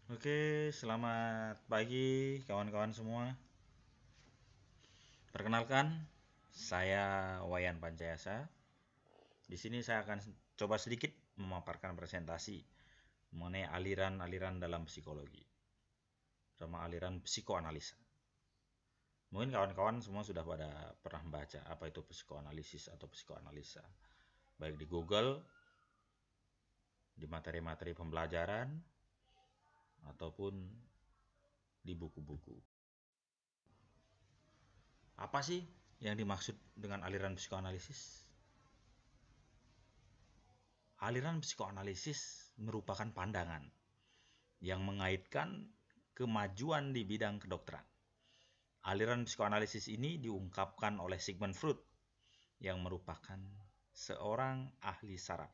Oke, selamat pagi kawan-kawan semua. Perkenalkan, saya Wayan Pancayasa. Di sini saya akan coba sedikit memaparkan presentasi mengenai aliran-aliran dalam psikologi, sama aliran psikoanalisa. Mungkin kawan-kawan semua sudah pada pernah membaca apa itu psikoanalisis atau psikoanalisa, baik di Google, di materi-materi pembelajaran, ataupun di buku-buku. Apa sih yang dimaksud dengan aliran psikoanalisis? Aliran psikoanalisis merupakan pandangan yang mengaitkan kemajuan di bidang kedokteran. Aliran psikoanalisis ini diungkapkan oleh Sigmund Freud yang merupakan seorang ahli saraf.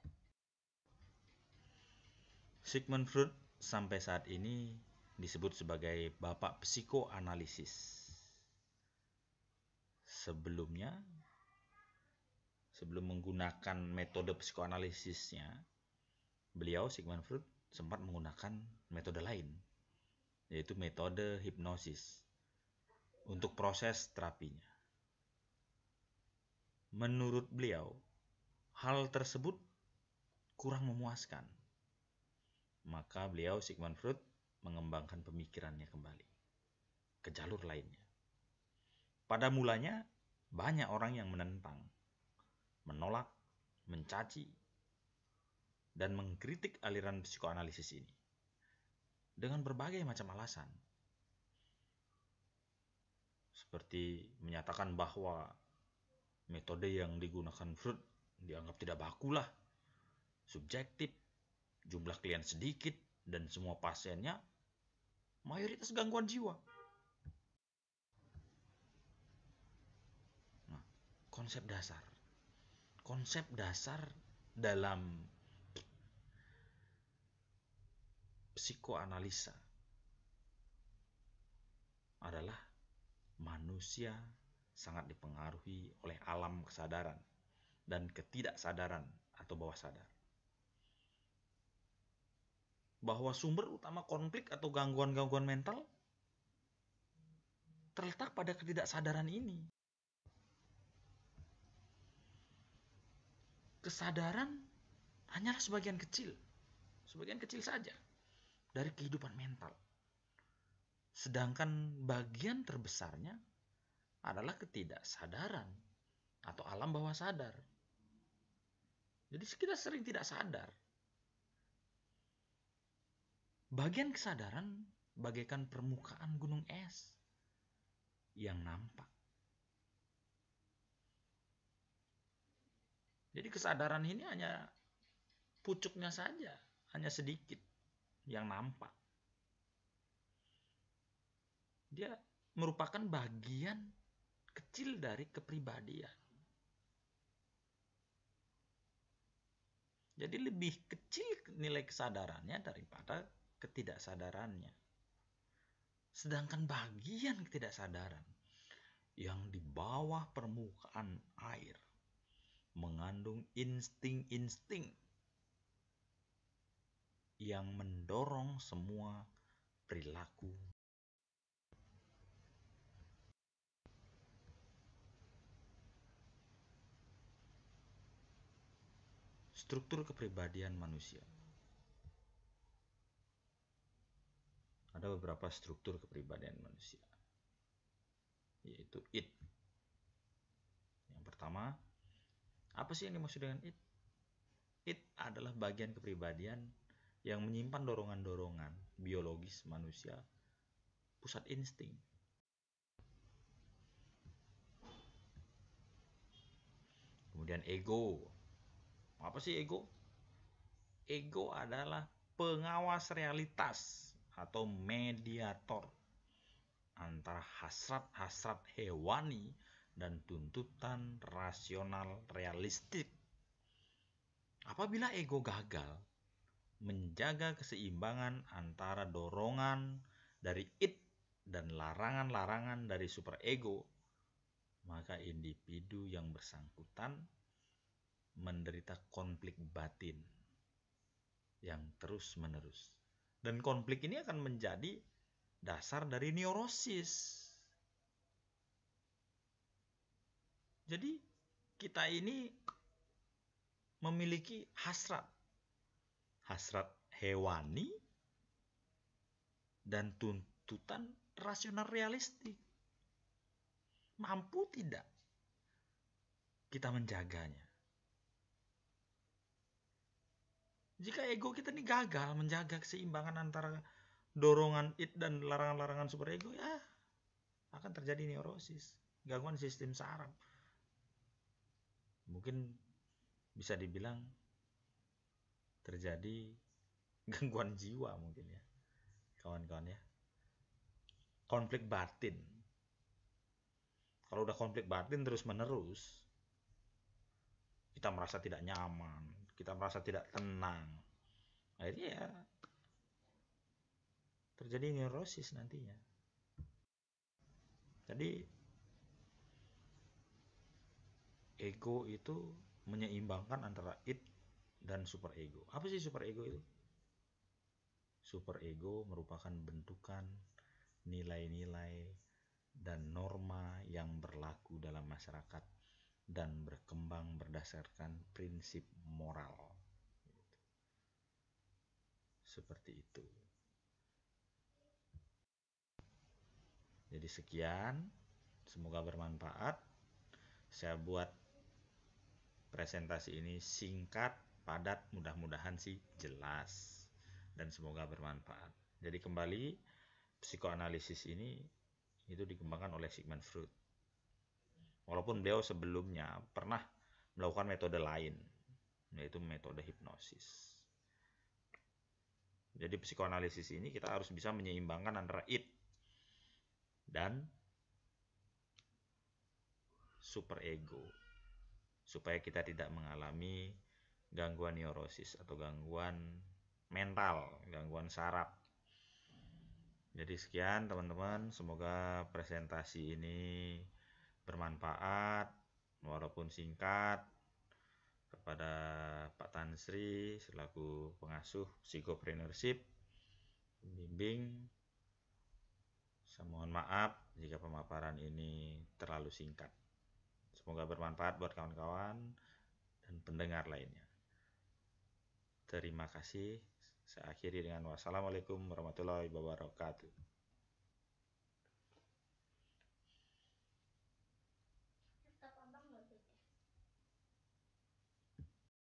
Sigmund Freud sampai saat ini disebut sebagai bapak psikoanalisis. Sebelum menggunakan metode psikoanalisisnya, beliau Sigmund Freud sempat menggunakan metode lain, yaitu metode hipnosis untuk proses terapinya. Menurut beliau, hal tersebut kurang memuaskan. Maka beliau Sigmund Freud mengembangkan pemikirannya kembali ke jalur lainnya. Pada mulanya banyak orang yang menentang, menolak, mencaci, dan mengkritik aliran psikoanalisis ini dengan berbagai macam alasan. Seperti menyatakan bahwa metode yang digunakan Freud dianggap tidak bakulah, subjektif, jumlah klien sedikit, dan semua pasiennya mayoritas gangguan jiwa. Nah, konsep dasar dalam psikoanalisa adalah manusia sangat dipengaruhi oleh alam kesadaran dan ketidaksadaran atau bawah sadar. Bahwa sumber utama konflik atau gangguan-gangguan mental terletak pada ketidaksadaran ini. Kesadaran hanyalah sebagian kecil saja dari kehidupan mental. Sedangkan bagian terbesarnya adalah ketidaksadaran atau alam bawah sadar. Jadi kita sering tidak sadar. Bagian kesadaran bagaikan permukaan gunung es yang nampak. Jadi kesadaran ini hanya pucuknya saja, hanya sedikit yang nampak. Dia merupakan bagian kecil dari kepribadian. Jadi lebih kecil nilai kesadarannya daripada ketidaksadarannya. Sedangkan bagian ketidaksadaran yang di bawah permukaan air mengandung insting-insting yang mendorong semua perilaku. Struktur kepribadian manusia. Ada beberapa struktur kepribadian manusia, yaitu id. Yang pertama, apa sih yang dimaksud dengan id? Id adalah bagian kepribadian yang menyimpan dorongan-dorongan biologis manusia, pusat insting. Kemudian ego. Apa sih ego? Ego adalah pengawas realitas atau mediator antara hasrat-hasrat hewani dan tuntutan rasional realistik. Apabila ego gagal menjaga keseimbangan antara dorongan dari id dan larangan-larangan dari superego, maka individu yang bersangkutan menderita konflik batin yang terus-menerus Dan konflik ini akan menjadi dasar dari neurosis. Jadi kita ini memiliki hasrat hewani dan tuntutan rasional realistik. Mampu tidak kita menjaganya? Jika ego kita ini gagal menjaga keseimbangan antara dorongan id dan larangan-larangan superego, ya akan terjadi neurosis, gangguan sistem saraf. Mungkin bisa dibilang terjadi gangguan jiwa mungkin ya, kawan-kawan ya. Konflik batin. Kalau udah konflik batin terus-menerus, kita merasa tidak nyaman, kita merasa tidak tenang. Akhirnya ya terjadi neurosis nantinya. Jadi ego itu menyeimbangkan antara id dan superego. Apa sih superego itu? Superego merupakan bentukan nilai-nilai dan norma yang berlaku dalam masyarakat dan berkembang berdasarkan prinsip moral. Seperti itu. Jadi sekian, semoga bermanfaat. Saya buat presentasi ini singkat, padat, mudah-mudahan sih jelas dan semoga bermanfaat. Jadi kembali, psikoanalisis ini itu dikembangkan oleh Sigmund Freud. Walaupun beliau sebelumnya pernah melakukan metode lain, yaitu metode hipnosis. Jadi psikoanalisis ini kita harus bisa menyeimbangkan antara id dan superego supaya kita tidak mengalami gangguan neurosis atau gangguan mental, gangguan saraf. Jadi sekian teman-teman, semoga presentasi ini bermanfaat walaupun singkat. Kepada Pak Tan Sri selaku pengasuh psikopreneurship pembimbing, saya mohon maaf jika pemaparan ini terlalu singkat. Semoga bermanfaat buat kawan-kawan dan pendengar lainnya. Terima kasih. Saya akhiri dengan wassalamualaikum warahmatullahi wabarakatuh.